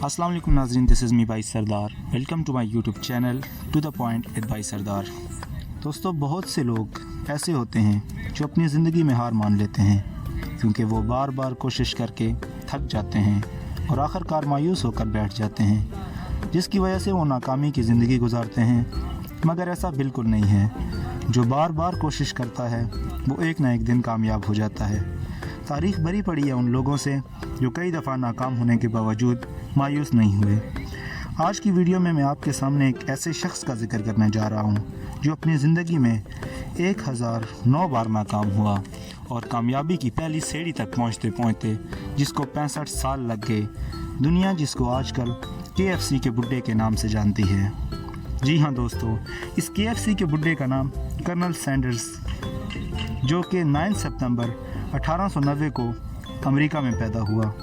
अस्सलाम वालेकुम नाज़रीन, this is me Bhai Sardar. Welcome to my YouTube channel to the point with Bhai Sardar. दोस्तों, बहुत से लोग ऐसे होते हैं जो अपनी ज़िंदगी में हार मान लेते हैं क्योंकि वो बार बार कोशिश करके थक जाते हैं और आखिरकार मायूस होकर बैठ जाते हैं, जिसकी वजह से वो नाकामी की ज़िंदगी गुजारते हैं। मगर ऐसा बिल्कुल नहीं है। जो बार बार कोशिश करता है वो एक ना एक दिन कामयाब हो जाता है। तारीख़ भरी पड़ी है उन लोगों से जो कई दफ़ा नाकाम होने के बावजूद मायूस नहीं हुए। आज की वीडियो में मैं आपके सामने एक ऐसे शख्स का जिक्र करने जा रहा हूँ जो अपनी ज़िंदगी में 1009 बार नाकाम हुआ और कामयाबी की पहली सीढ़ी तक पहुँचते पहुँचते जिसको 65 साल लग गए। दुनिया जिसको आजकल KFC के बुड्ढे के नाम से जानती है। जी हाँ दोस्तों, इस KFC के बुड्ढे का नाम कर्नल सैंडर्स, जो कि 9 सितंबर 1890 को अमेरिका में पैदा हुआ।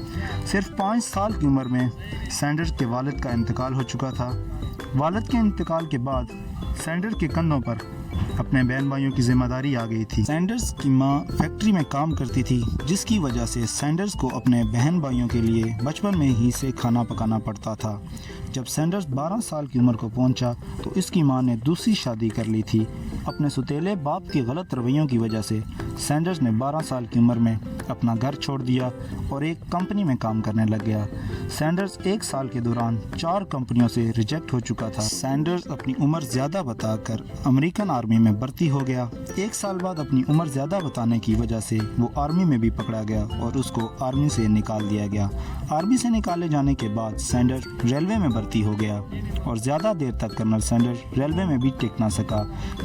सिर्फ 5 साल की उम्र में सैंडर्स के वालिद का इंतकाल हो चुका था। वालिद के इंतकाल के बाद सैंडर्स के कंधों पर अपने बहन भाइयों की जिम्मेदारी आ गई थी। सैंडर्स की मां फैक्ट्री में काम करती थी, जिसकी वजह से सैंडर्स को अपने बहन भाइयों के लिए बचपन में ही से खाना पकाना पड़ता था। जब सैंडर्स 12 साल की उम्र को पहुंचा तो इसकी मां ने दूसरी शादी कर ली थी। अपने सुतेले बाप के गलत रवैयों की वजह से सैंडर्स ने 12 साल की उम्र में अपना घर छोड़ दिया और एक कंपनी में काम करने लग गया। सैंडर्स 1 साल के दौरान 4 कंपनियों से रिजेक्ट हो चुका था। सैंडर्स अपनी उम्र ज़्यादा बताकर अमेरिकन आर्मी में भर्ती हो गया। 1 साल बाद अपनी उम्र ज़्यादा बताने की वजह से वो आर्मी में भी पकड़ा गया और उसको आर्मी से निकाल दिया गया। आर्मी से निकाले जाने के बाद सैंडर्स रेलवे में भर्ती हो गया और ज़्यादा देर तक कर्नल सैंडर्स रेलवे में भी टिक ना सका।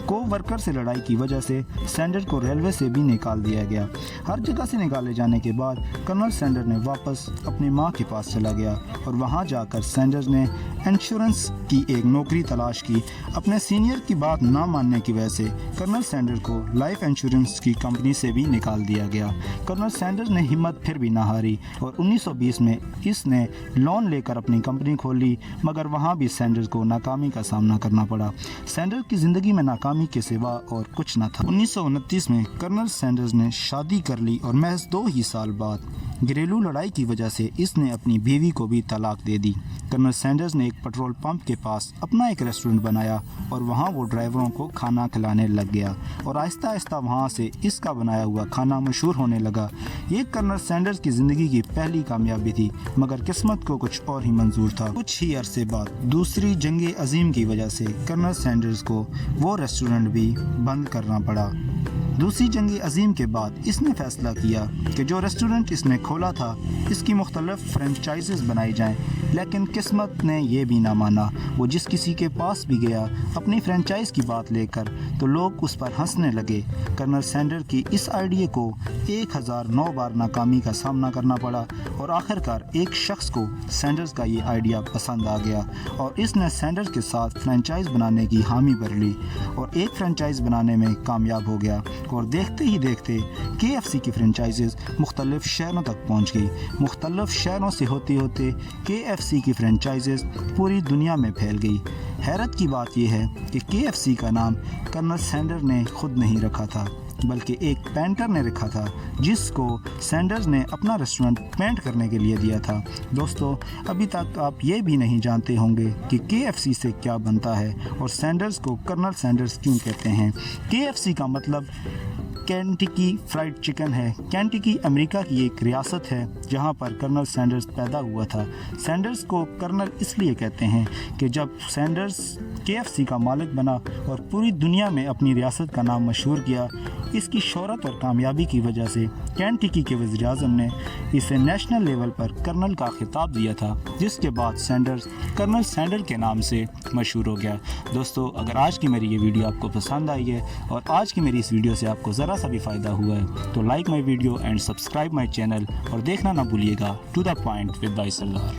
को वर्कर से लड़ाई की वजह से सैंडर्स को रेलवे से भी निकाल दिया गया। हर जगह से निकाले जाने के बाद कर्नल सैंडर्स ने वापस अपनी मां के पास चला गया और वहां जाकर सैंडर्स ने इंश्योरेंस की एक नौकरी तलाश की। अपने सीनियर की बात ना मानने की वजह से कर्नल सैंडर्स को लाइफ इंश्योरेंस की कंपनी से भी निकाल दिया गया। कर्नल सैंडर्स ने हिम्मत फिर भी ना हारी और 1920 में इसने लोन लेकर अपनी कंपनी खोल ली, मगर वहां भी सैंडर्स को नाकामी का सामना करना पड़ा। सैंडर्स की ज़िंदगी में नाकामी के सिवा और कुछ न था। 1929 में कर्नल सैंडर्स ने शादी कर ली और महज 2 ही साल बाद घरेलू लड़ाई की वजह से इसने अपनी बीवी को भी तलाक दे दी। कर्नल सैंडर्स ने एक पेट्रोल पंप के पास अपना एक रेस्टोरेंट बनाया और वहां वो ड्राइवरों को खाना खिलाने लग गया और आहिस्ता आहिस्ता वहां से इसका बनाया हुआ खाना मशहूर होने लगा। ये कर्नल सैंडर्स की ज़िंदगी की पहली कामयाबी थी, मगर किस्मत को कुछ और ही मंजूर था। कुछ ही अरसे बाद दूसरी जंग अजीम की वजह से कर्नल सैंडर्स को वो रेस्टोरेंट भी बंद करना पड़ा। दूसरी जंग अजीम के बाद इसने फैसला किया कि जो रेस्टोरेंट इसने खोला था इसकी मुख्तलिफ फ्रेंचाइजेस बनाई जाएं, लेकिन किस्मत ने यह भी ना माना। वो जिस किसी के पास भी गया अपनी फ्रेंचाइज की बात लेकर तो लोग उस पर हंसने लगे। कर्नल सैंडर्स की इस आइडिया को 1009 बार नाकामी का सामना करना पड़ा और आखिरकार एक शख्स को सैंडर्स का ये आइडिया पसंद आ गया और इसने सैंडर्स के साथ फ्रेंचाइज बनाने की हामी भर ली और एक फ्रेंचाइज बनाने में कामयाब हो गया और देखते ही देखते KFC की फ्रेंचाइजेस मुख्तलिफ शहरों तक पहुंच गई। मुख्तलिफ शहरों से होते होते KFC की फ्रेंचाइजेस पूरी दुनिया में फैल गई। हैरत की बात यह है कि KFC का नाम कर्नल सैंडर्स ने खुद नहीं रखा था, बल्कि एक पेंटर ने रखा था जिसको सैंडर्स ने अपना रेस्टोरेंट पेंट करने के लिए दिया था। दोस्तों, अभी तक आप ये भी नहीं जानते होंगे कि KFC से क्या बनता है और सैंडर्स को कर्नल सैंडर्स क्यों कहते हैं। KFC का मतलब केंटकी फ्राइड चिकन है। केंटकी अमेरिका की एक रियासत है जहां पर कर्नल सैंडर्स पैदा हुआ था। सैंडर्स को कर्नल इसलिए कहते हैं कि जब सैंडर्स KFC का मालिक बना और पूरी दुनिया में अपनी रियासत का नाम मशहूर किया, इसकी शोहरत और कामयाबी की वजह से केंटकी के वज़ीर-ए-आज़म ने इसे नेशनल लेवल पर कर्नल का खिताब दिया था, जिसके बाद सैंडर्स कर्नल सैंडर्स के नाम से मशहूर हो गया। दोस्तों, अगर आज की मेरी ये वीडियो आपको पसंद आई है और आज की मेरी इस वीडियो से आपको ज़रा सा भी फ़ायदा हुआ है तो like my video and subscribe my channel और देखना ना भूलिएगा to the point with Bhai Sardar.